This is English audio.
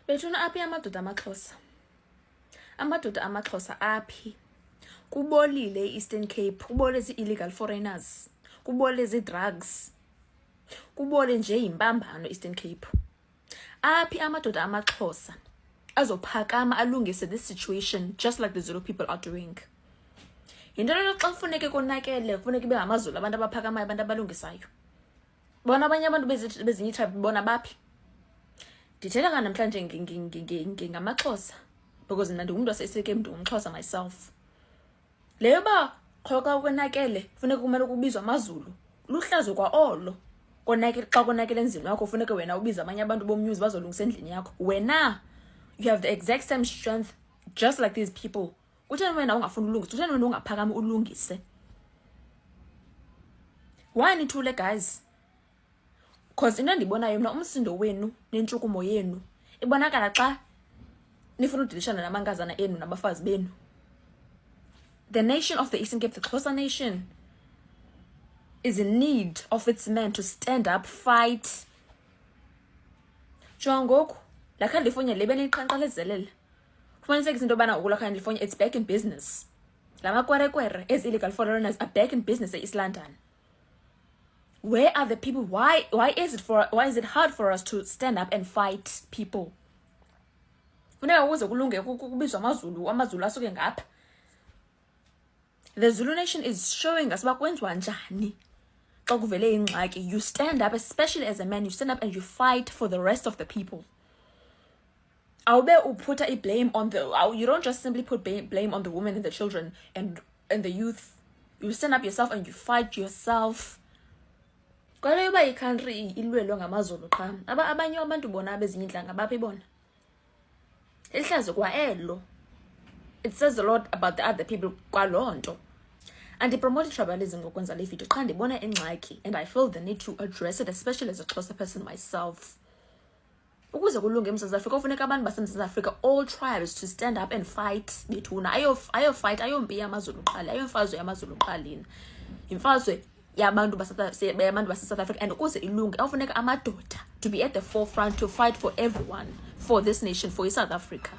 Bethuna aphi amadoda amaXhosa? Amadoda amaXhosa aphi? Kubolile e-Eastern Cape, kubole zi-illegal foreigners, kubole zi-drugs, kubole nje yimbambano Eastern Cape. Aphi amadoda amaXhosa azophakama alungise this situation just like the Zulu people are doing? Yinto leyo xa kufuneke konakele, kufuneke bengamazulu abantu abaphakamayo, abantu abalungisayo. Bona abanye abantu bezinye tribe bona baphi? Ndithetha namhlanje ngamaXhosa because mna ndingumntu waseseke mntu ngumXhosa myself. Leyo ba khoka konakele kufuneka kumele kubizwa amazulu. Luhlazo kwa olo. Konakele xa konakele endlini yakho kufuneka wena ubiza abanye abantu bomnyuzi bazolungisa endlini yakho. Wena you have the exact same strength just like these people. Kutheni wena ungafuni ulungisa? Kutheni wena ungaphakama ulungise? Why nithule guys? Because into endibonayo mna umsindo wenu nentshukumo yenu ibonakala xa nifuna udilishana namankazana enu nabafazi benu. The nation of the Eastern Cape, the Xhosa nation, is in need of its men to stand up, fight. Jongoku, la California lebeni qanqalezelele. Kufanele into bana ukula California, it's back in business. La makwerekwere as illegal foreigners are back in business in East London. Where are the people? Why is it hard for us to stand up and fight people? Funeka ukuze kulunge kubizwa amazulu asuke ngapha. The Zulu nation is showing us bakwenziwa njani. Xa kuvele ingxaki, you stand up, especially as a man, you stand up and you fight for the rest of the people. Awube put a blame on you don't just simply put blame on the women and the children and the youth. You stand up yourself and you fight yourself. Kwale uba i-country ilwelwe ngamazulu qha. Abanye abantu bona abezinye inhlanga baphi bona? Ihlazo kwa elo. It says a lot about the other people kwalonto. And I promote tribalism ngokwenza le video qha ndibona ingxaki and I feel the need to address it, especially as a Xhosa person myself. Ukuze kulunge eMzantsi Afrika kufuneka abantu baseMzantsi Afrika, all tribes, to stand up and fight bethuna. Ayo fight ayompi yamazulu qala, ayomfazwe yamazulu qalini. Imfazwe yabantu base-South Africa, and ukuze ilunge awufuneka amadoda to be at the forefront to fight for everyone, for this nation, for South Africa.